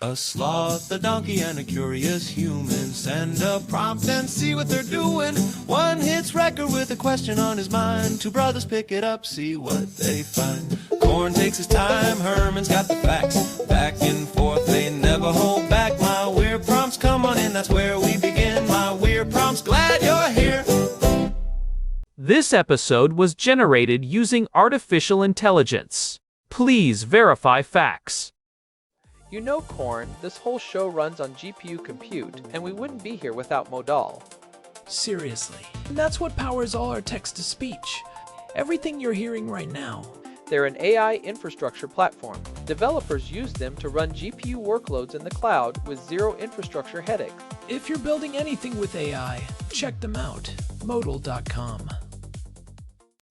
A sloth, a donkey, and a curious human. Send a prompt and see what they're doing. One hits record with a question on his mind. Two brothers pick it up, see what they find. Corn takes his time, Herman's got the facts. Back and forth, they never hold back. My weird prompts, come on in, that's where we begin. My weird prompts, glad you're here. This episode was generated using artificial intelligence. Please verify facts. You know, Corn, this whole show runs on GPU compute, and we wouldn't be here without Modal. Seriously. And that's what powers all our text-to-speech. Everything you're hearing right now. They're an AI infrastructure platform. Developers use them to run GPU workloads in the cloud with zero infrastructure headaches. If you're building anything with AI, check them out. Modal.com.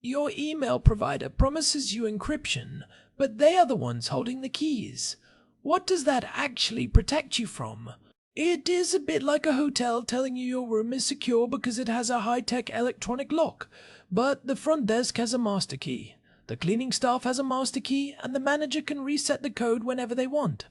Your email provider promises you encryption, but they are the ones holding the keys. What does that actually protect you from? It is a bit like a hotel telling you your room is secure because it has a high-tech electronic lock, but the front desk has a master key. The cleaning staff has a master key, and the manager can reset the code whenever they want.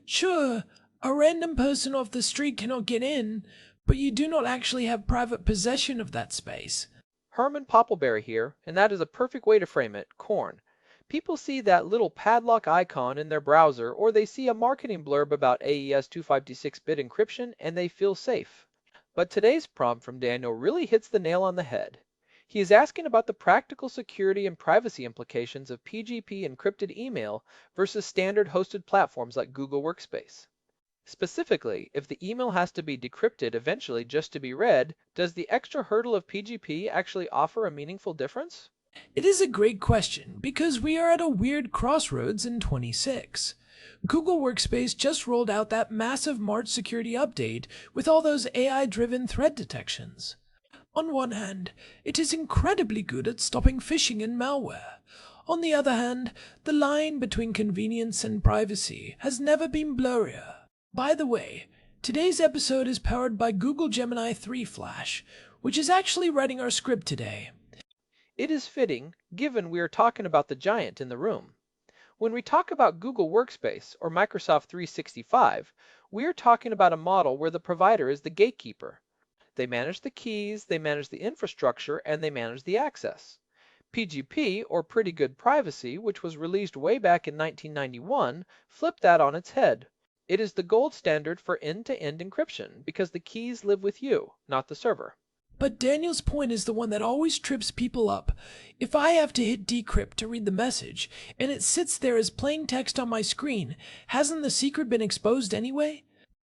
Sure, a random person off the street cannot get in, but you do not actually have private possession of that space. Herman Poppleberry here, and that is a perfect way to frame it, Corn. People see that little padlock icon in their browser, or they see a marketing blurb about AES 256-bit encryption, and they feel safe. But today's prompt from Daniel really hits the nail on the head. He is asking about the practical security and privacy implications of PGP encrypted email versus standard hosted platforms like Google Workspace. Specifically, if the email has to be decrypted eventually just to be read, does the extra hurdle of PGP actually offer a meaningful difference? It is a great question because we are at a weird crossroads in 26. Google Workspace just rolled out that massive March security update with all those AI-driven threat detections. On one hand, it is incredibly good at stopping phishing and malware. On the other hand, the line between convenience and privacy has never been blurrier. By the way, today's episode is powered by Google Gemini 3 Flash, which is actually writing our script today. It is fitting, given we are talking about the giant in the room. When we talk about Google Workspace or Microsoft 365, we are talking about a model where the provider is the gatekeeper. They manage the keys, they manage the infrastructure, and they manage the access. PGP, or Pretty Good Privacy, which was released way back in 1991, flipped that on its head. It is the gold standard for end-to-end encryption because the keys live with you, not the server. But Daniel's point is the one that always trips people up. If I have to hit decrypt to read the message, and it sits there as plain text on my screen, hasn't the secret been exposed anyway?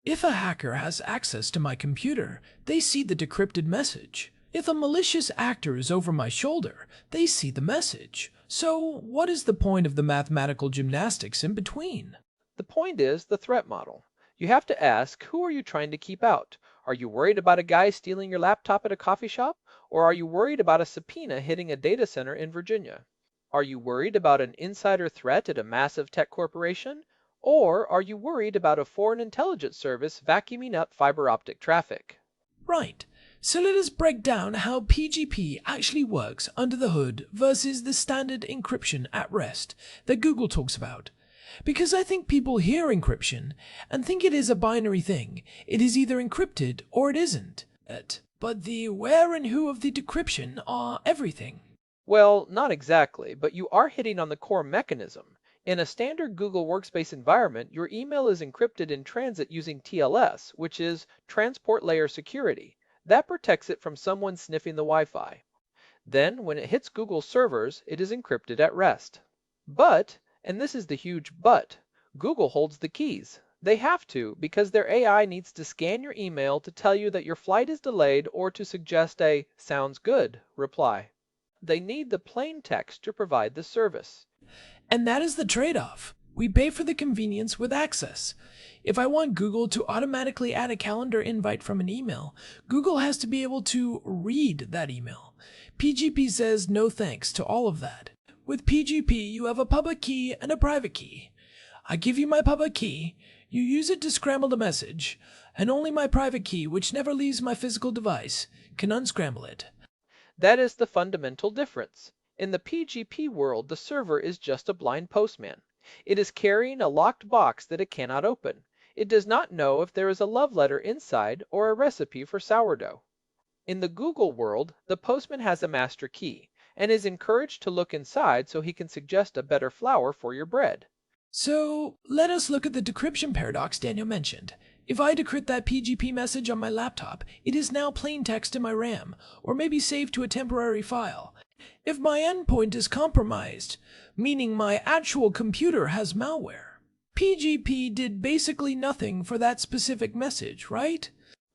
If a hacker has access to my computer, they see the decrypted message. If a malicious actor is over my shoulder, they see the message. So what is the point of the mathematical gymnastics in between? The point is the threat model. You have to ask, who are you trying to keep out? Are you worried about a guy stealing your laptop at a coffee shop? Or are you worried about a subpoena hitting a data center in Virginia? Are you worried about an insider threat at a massive tech corporation? Or are you worried about a foreign intelligence service vacuuming up fiber optic traffic? Right. So let us break down how PGP actually works under the hood versus the standard encryption at rest that Google talks about. Because I think people hear encryption and think it is a binary thing. It is either encrypted or it isn't. But the where and who of the decryption are everything. Well, not exactly, but you are hitting on the core mechanism. In a standard Google Workspace environment, your email is encrypted in transit using TLS, which is Transport Layer Security. That protects it from someone sniffing the Wi-Fi. Then, when it hits Google's servers, it is encrypted at rest. But, and this is the huge but, Google holds the keys. They have to because their AI needs to scan your email to tell you that your flight is delayed or to suggest a "sounds good" reply. They need the plain text to provide the service. And that is the trade-off. We pay for the convenience with access. If I want Google to automatically add a calendar invite from an email, Google has to be able to read that email. PGP says no thanks to all of that. With PGP, you have a public key and a private key. I give you my public key, you use it to scramble the message, and only my private key, which never leaves my physical device, can unscramble it. That is the fundamental difference. In the PGP world, the server is just a blind postman. It is carrying a locked box that it cannot open. It does not know if there is a love letter inside or a recipe for sourdough. In the Google world, the postman has a master key and is encouraged to look inside so he can suggest a better flour for your bread. So, let us look at the decryption paradox Daniel mentioned. If I decrypt that PGP message on my laptop, it is now plain text in my RAM, or maybe saved to a temporary file. If my endpoint is compromised, meaning my actual computer has malware, PGP did basically nothing for that specific message, right?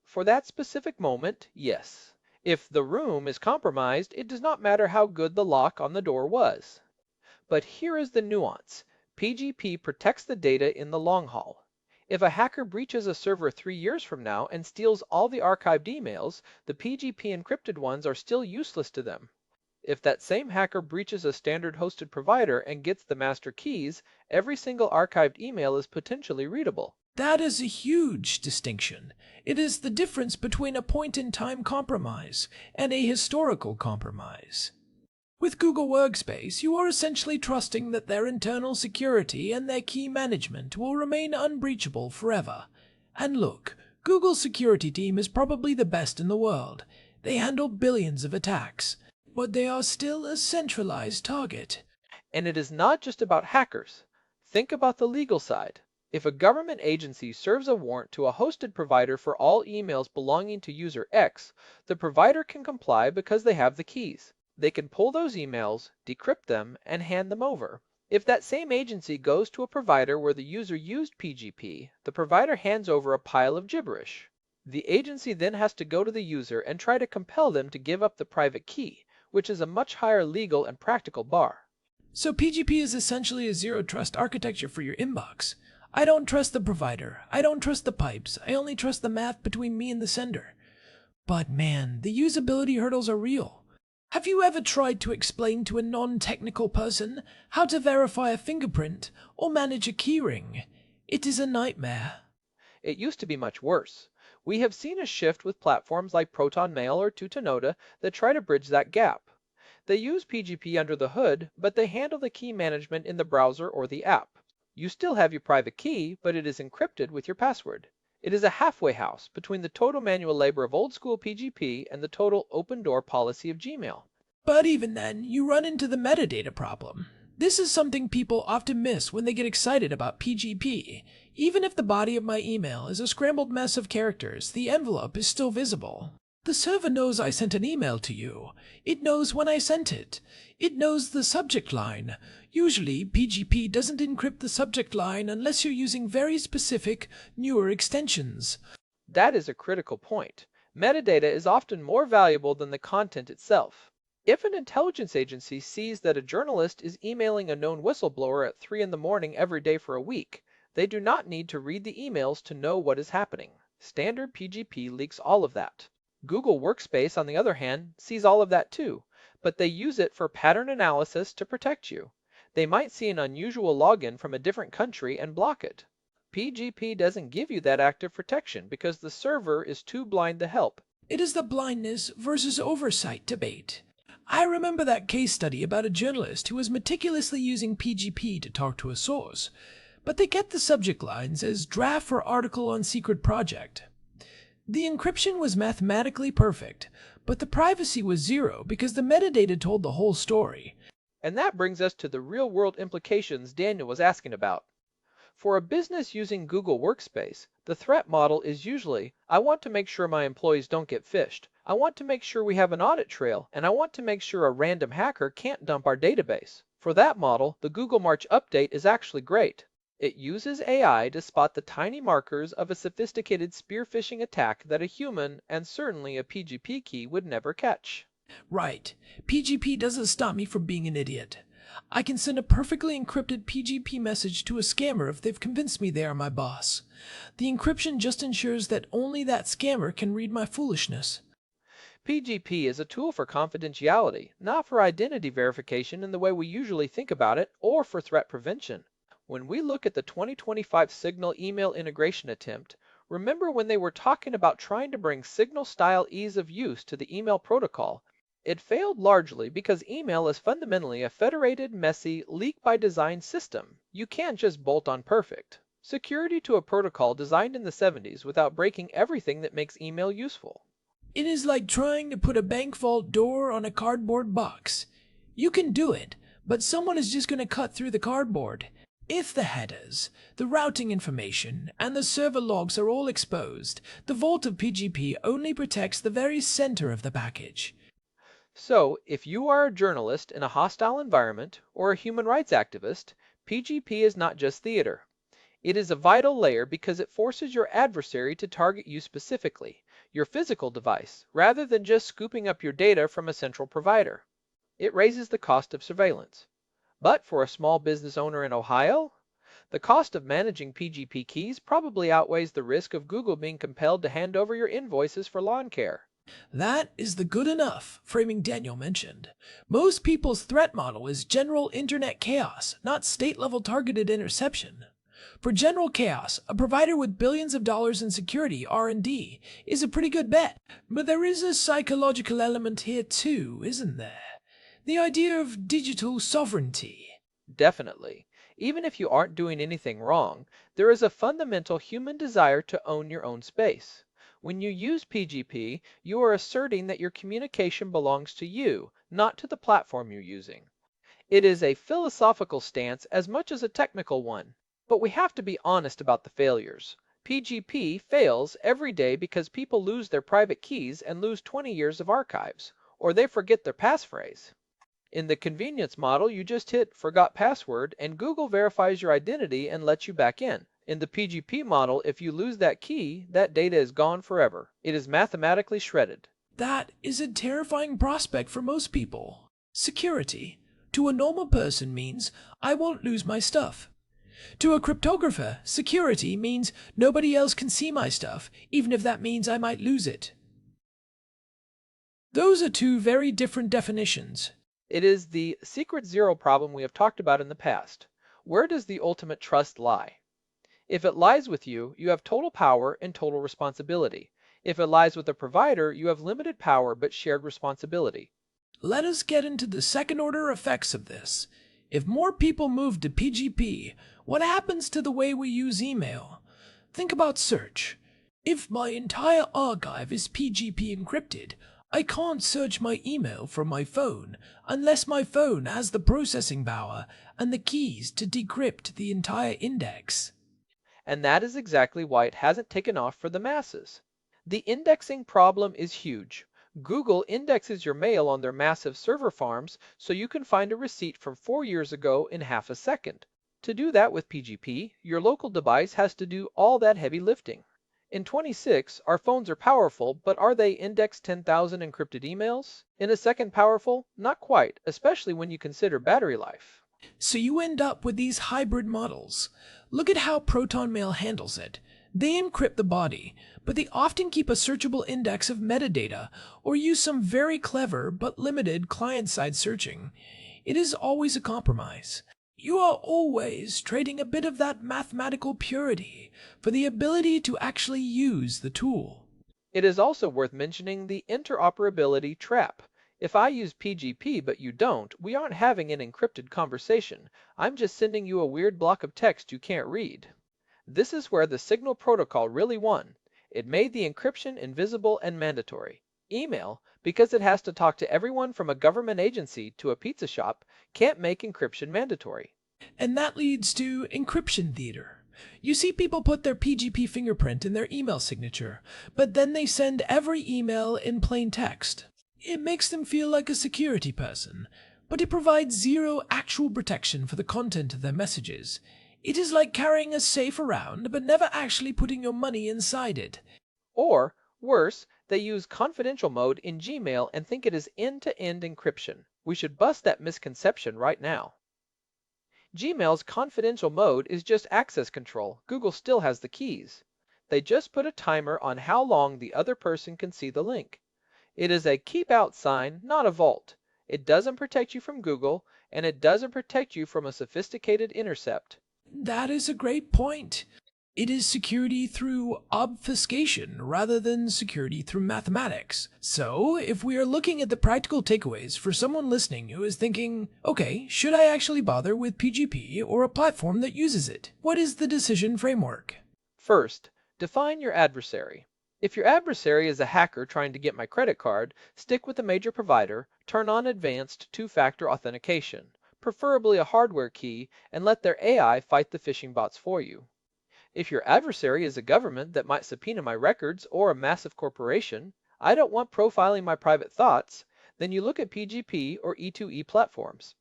For that specific moment, yes. If the room is compromised, it does not matter how good the lock on the door was. But here is the nuance. PGP protects the data in the long haul. If a hacker breaches a server 3 years from now and steals all the archived emails, the PGP encrypted ones are still useless to them. If that same hacker breaches a standard hosted provider and gets the master keys, every single archived email is potentially readable. That is a huge distinction. It is the difference between a point-in-time compromise and a historical compromise. With Google Workspace, you are essentially trusting that their internal security and their key management will remain unbreachable forever. And look, Google's security team is probably the best in the world. They handle billions of attacks, but they are still a centralized target. And it is not just about hackers. Think about the legal side. If a government agency serves a warrant to a hosted provider for all emails belonging to user X, the provider can comply because they have the keys. They can pull those emails, decrypt them, and hand them over. If that same agency goes to a provider where the user used PGP, the provider hands over a pile of gibberish. The agency then has to go to the user and try to compel them to give up the private key, which is a much higher legal and practical bar. So PGP is essentially a zero-trust architecture for your inbox. I don't trust the provider. I don't trust the pipes. I only trust the math between me and the sender. But man, the usability hurdles are real. Have you ever tried to explain to a non-technical person how to verify a fingerprint or manage a keyring? It is a nightmare. It used to be much worse. We have seen a shift with platforms like ProtonMail or Tutanota that try to bridge that gap. They use PGP under the hood, but they handle the key management in the browser or the app. You still have your private key, but it is encrypted with your password. It is a halfway house between the total manual labor of old school PGP and the total open door policy of Gmail. But even then, you run into the metadata problem. This is something people often miss when they get excited about PGP. Even if the body of my email is a scrambled mess of characters, the envelope is still visible. The server knows I sent an email to you. It knows when I sent it. It knows the subject line. Usually, PGP doesn't encrypt the subject line unless you're using very specific, newer extensions. That is a critical point. Metadata is often more valuable than the content itself. If an intelligence agency sees that a journalist is emailing a known whistleblower at 3 in the morning every day for a week, they do not need to read the emails to know what is happening. Standard PGP leaks all of that. Google Workspace, on the other hand, sees all of that too, but they use it for pattern analysis to protect you. They might see an unusual login from a different country and block it. PGP doesn't give you that active protection because the server is too blind to help. It is the blindness versus oversight debate. I remember that case study about a journalist who was meticulously using PGP to talk to a source, but they kept the subject lines as draft for article on secret project. The encryption was mathematically perfect, but the privacy was zero because the metadata told the whole story. And that brings us to the real-world implications Daniel was asking about. For a business using Google Workspace, the threat model is usually, I want to make sure my employees don't get phished. I want to make sure we have an audit trail, and I want to make sure a random hacker can't dump our database. For that model, the Google March update is actually great. It uses AI to spot the tiny markers of a sophisticated spear phishing attack that a human, and certainly a PGP key, would never catch. Right. PGP doesn't stop me from being an idiot. I can send a perfectly encrypted PGP message to a scammer if they've convinced me they are my boss. The encryption just ensures that only that scammer can read my foolishness. PGP is a tool for confidentiality, not for identity verification in the way we usually think about it, or for threat prevention. When we look at the 2025 Signal email integration attempt, remember when they were talking about trying to bring Signal-style ease of use to the email protocol? It failed largely because email is fundamentally a federated, messy, leak-by-design system. You can't just bolt on perfect. Security to a protocol designed in the 70s without breaking everything that makes email useful. It is like trying to put a bank vault door on a cardboard box. You can do it, but someone is just going to cut through the cardboard. If the headers, the routing information, and the server logs are all exposed, the vault of PGP only protects the very center of the package. So, if you are a journalist in a hostile environment or a human rights activist, PGP is not just theater. It is a vital layer because it forces your adversary to target you specifically, your physical device, rather than just scooping up your data from a central provider. It raises the cost of surveillance. But for a small business owner in Ohio, the cost of managing PGP keys probably outweighs the risk of Google being compelled to hand over your invoices for lawn care. That is the good enough framing Daniel mentioned. Most people's threat model is general internet chaos, not state-level targeted interception. For general chaos, a provider with billions of dollars in security R&D is a pretty good bet. But there is a psychological element here too, isn't there? The idea of digital sovereignty. Definitely. Even if you aren't doing anything wrong, there is a fundamental human desire to own your own space. When you use PGP, you are asserting that your communication belongs to you, not to the platform you're using. It is a philosophical stance as much as a technical one. But we have to be honest about the failures. PGP fails every day because people lose their private keys and lose 20 years of archives, or they forget their passphrase. In the convenience model, you just hit forgot password and Google verifies your identity and lets you back in. In the PGP model, if you lose that key, that data is gone forever. It is mathematically shredded. That is a terrifying prospect for most people. Security, to a normal person, means I won't lose my stuff. To a cryptographer, security means nobody else can see my stuff, even if that means I might lose it. Those are two very different definitions. It is the secret zero problem we have talked about in the past. Where does the ultimate trust lie? If it lies with you, you have total power and total responsibility. If it lies with a provider, you have limited power but shared responsibility. Let us get into the second-order effects of this. If more people move to PGP, what happens to the way we use email? Think about search. If my entire archive is PGP encrypted, I can't search my email from my phone unless my phone has the processing power and the keys to decrypt the entire index. And that is exactly why it hasn't taken off for the masses. The indexing problem is huge. Google indexes your mail on their massive server farms so you can find a receipt from 4 years ago in half a second. To do that with PGP, your local device has to do all that heavy lifting. In 26, our phones are powerful, but are they index 10,000 encrypted emails? In a second powerful? Not quite, especially when you consider battery life. So you end up with these hybrid models. Look at how ProtonMail handles it. They encrypt the body, but they often keep a searchable index of metadata or use some very clever but limited client-side searching. It is always a compromise. You are always trading a bit of that mathematical purity for the ability to actually use the tool. It is also worth mentioning the interoperability trap. If I use PGP but you don't, we aren't having an encrypted conversation. I'm just sending you a weird block of text you can't read. This is where the Signal protocol really won. It made the encryption invisible and mandatory. Email, because it has to talk to everyone from a government agency to a pizza shop, can't make encryption mandatory. And that leads to encryption theater. You see people put their PGP fingerprint in their email signature, but then they send every email in plain text. It makes them feel like a security person, but it provides zero actual protection for the content of their messages. It is like carrying a safe around, but never actually putting your money inside it. Or, worse, they use confidential mode in Gmail and think it is end-to-end encryption. We should bust that misconception right now. Gmail's confidential mode is just access control. Google still has the keys. They just put a timer on how long the other person can see the link. It is a keep out sign, not a vault. It doesn't protect you from Google, and it doesn't protect you from a sophisticated intercept. That is a great point. It is security through obfuscation rather than security through mathematics. So, if we are looking at the practical takeaways for someone listening who is thinking, okay, should I actually bother with PGP or a platform that uses it? What is the decision framework? First, define your adversary. If your adversary is a hacker trying to get my credit card, stick with a major provider, turn on advanced two-factor authentication, preferably a hardware key, and let their AI fight the phishing bots for you. If your adversary is a government that might subpoena my records or a massive corporation, I don't want profiling my private thoughts, then you look at PGP or E2E platforms.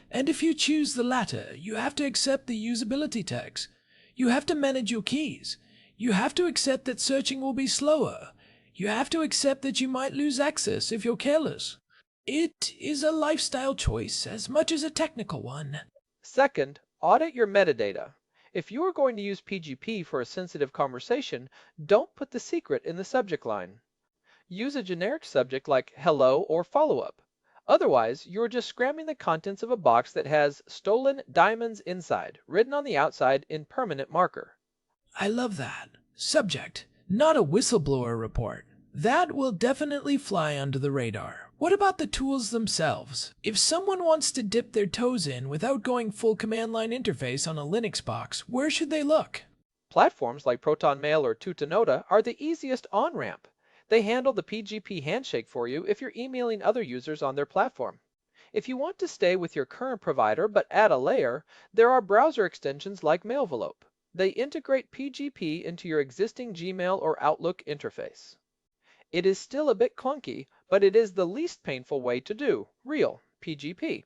And if you choose the latter, you have to accept the usability tax. You have to manage your keys. You have to accept that searching will be slower. You have to accept that you might lose access if you're careless. It is a lifestyle choice as much as a technical one. Second, audit your metadata. If you are going to use PGP for a sensitive conversation, don't put the secret in the subject line. Use a generic subject like hello or follow-up. Otherwise, you're just scramming the contents of a box that has stolen diamonds inside, written on the outside in permanent marker. I love that. Subject, not a whistleblower report. That will definitely fly under the radar. What about the tools themselves? If someone wants to dip their toes in without going full command line interface on a Linux box, where should they look? Platforms like ProtonMail or Tutanota are the easiest on-ramp. They handle the PGP handshake for you if you're emailing other users on their platform. If you want to stay with your current provider but add a layer, there are browser extensions like Mailvelope. They integrate PGP into your existing Gmail or Outlook interface. It is still a bit clunky, but it is the least painful way to do real PGP.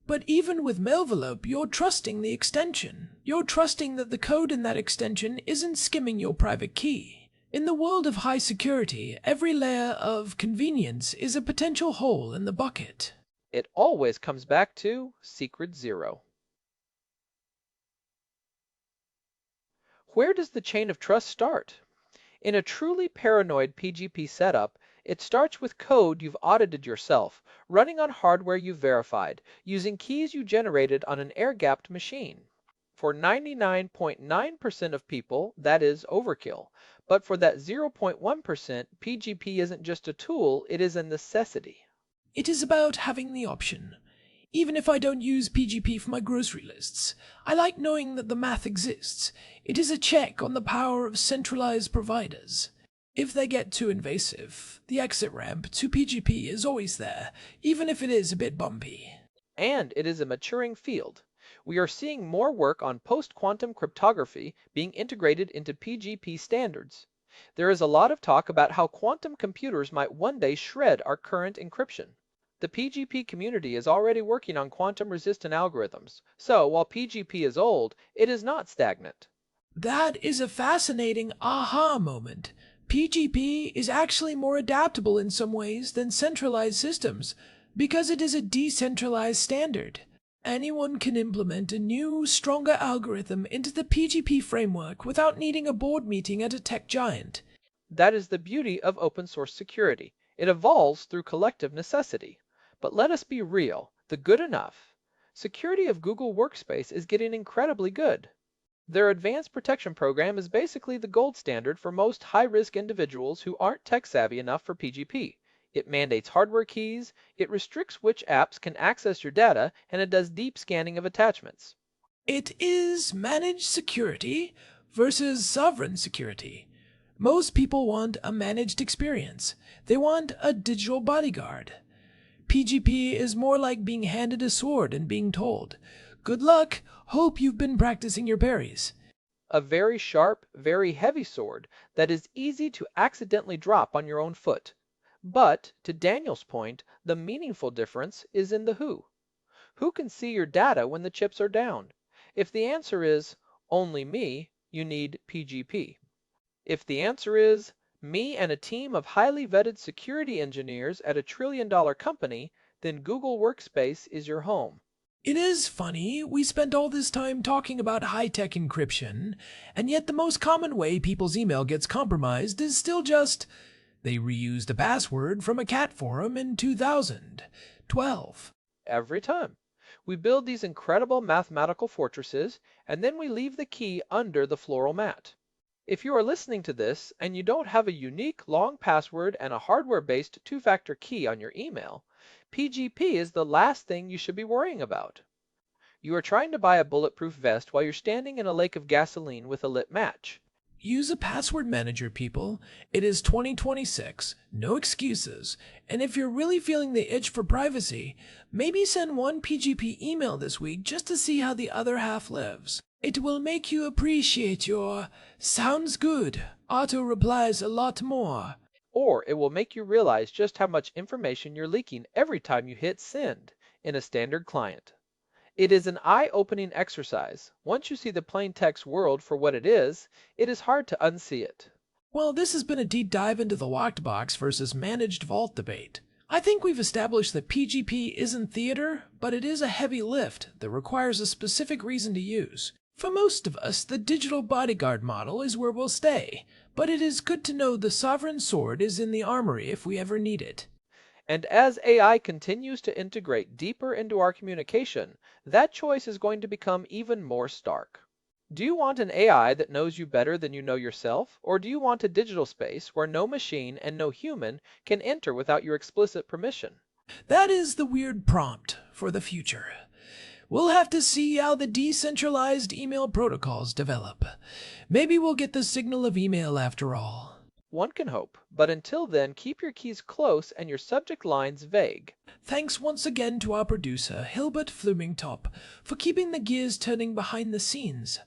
But even with Mailvelope, you're trusting the extension. You're trusting that the code in that extension isn't skimming your private key. In the world of high security, every layer of convenience is a potential hole in the bucket. It always comes back to secret zero. Where does the chain of trust start? In a truly paranoid PGP setup, it starts with code you've audited yourself, running on hardware you've verified, using keys you generated on an air-gapped machine. For 99.9% of people, that is overkill. But for that 0.1%, PGP isn't just a tool, it is a necessity. It is about having the option. Even if I don't use PGP for my grocery lists, I like knowing that the math exists. It is a check on the power of centralized providers. If they get too invasive, the exit ramp to PGP is always there, even if it is a bit bumpy. And it is a maturing field. We are seeing more work on post-quantum cryptography being integrated into PGP standards. There is a lot of talk about how quantum computers might one day shred our current encryption. The PGP community is already working on quantum-resistant algorithms, so while PGP is old, it is not stagnant. That is a fascinating aha moment. PGP is actually more adaptable in some ways than centralized systems, because it is a decentralized standard. Anyone can implement a new, stronger algorithm into the PGP framework without needing a board meeting at a tech giant. That is the beauty of open source security. It evolves through collective necessity. But let us be real, the good enough. Security of Google Workspace is getting incredibly good. Their advanced protection program is basically the gold standard for most high-risk individuals who aren't tech-savvy enough for PGP. It mandates hardware keys, it restricts which apps can access your data, and it does deep scanning of attachments. It is managed security versus sovereign security. Most people want a managed experience. They want a digital bodyguard. PGP is more like being handed a sword and being told, "Good luck, hope you've been practicing your parries." A very sharp, very heavy sword that is easy to accidentally drop on your own foot. But, to Daniel's point, the meaningful difference is in the who. Who can see your data when the chips are down? If the answer is, only me, you need PGP. If the answer is, me and a team of highly vetted security engineers at a trillion-dollar company, then Google Workspace is your home. It is funny, we spent all this time talking about high-tech encryption, and yet the most common way people's email gets compromised is still just, they reused a password from a cat forum in 2012. Every time. We build these incredible mathematical fortresses, and then we leave the key under the floral mat. If you are listening to this and you don't have a unique, long password and a hardware-based two-factor key on your email, PGP is the last thing you should be worrying about. You are trying to buy a bulletproof vest while you're standing in a lake of gasoline with a lit match. Use a password manager, people. It is 2026, no excuses. And if you're really feeling the itch for privacy, maybe send one PGP email this week just to see how the other half lives. It will make you appreciate your "sounds good" auto replies a lot more. Or it will make you realize just how much information you're leaking every time you hit send in a standard client. It is an eye-opening exercise. Once you see the plain text world for what it is hard to unsee it. Well, this has been a deep dive into the locked box versus managed vault debate. I think we've established that PGP isn't theater, but it is a heavy lift that requires a specific reason to use. For most of us, the digital bodyguard model is where we'll stay, but it is good to know the sovereign sword is in the armory if we ever need it. And as AI continues to integrate deeper into our communication, that choice is going to become even more stark. Do you want an AI that knows you better than you know yourself, or do you want a digital space where no machine and no human can enter without your explicit permission? That is the weird prompt for the future. We'll have to see how the decentralized email protocols develop. Maybe we'll get the signal of email after all. One can hope, but until then, keep your keys close and your subject lines vague. Thanks once again to our producer, Hilbert Flumingtop, for keeping the gears turning behind the scenes.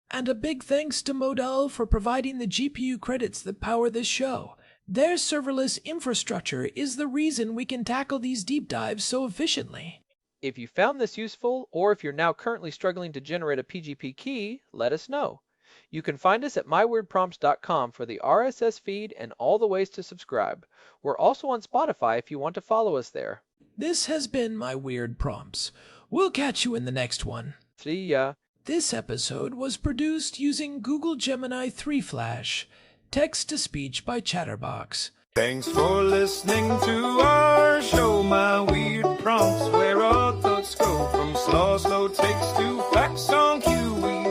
And a big thanks to Model for providing the GPU credits that power this show. Their serverless infrastructure is the reason we can tackle these deep dives so efficiently. If you found this useful, or if you're now currently struggling to generate a PGP key, let us know. You can find us at myweirdprompts.com for the RSS feed and all the ways to subscribe. We're also on Spotify if you want to follow us there. This has been My Weird Prompts. We'll catch you in the next one. See ya. This episode was produced using Google Gemini 3 Flash, text-to-speech by Chatterbox. Thanks for listening to our show, My Weird Prompts, where our thoughts go from slow takes to facts on cue. We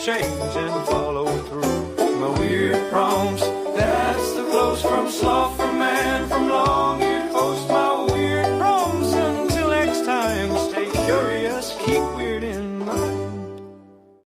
change and follow through. My weird prompts, that's the flows from sloth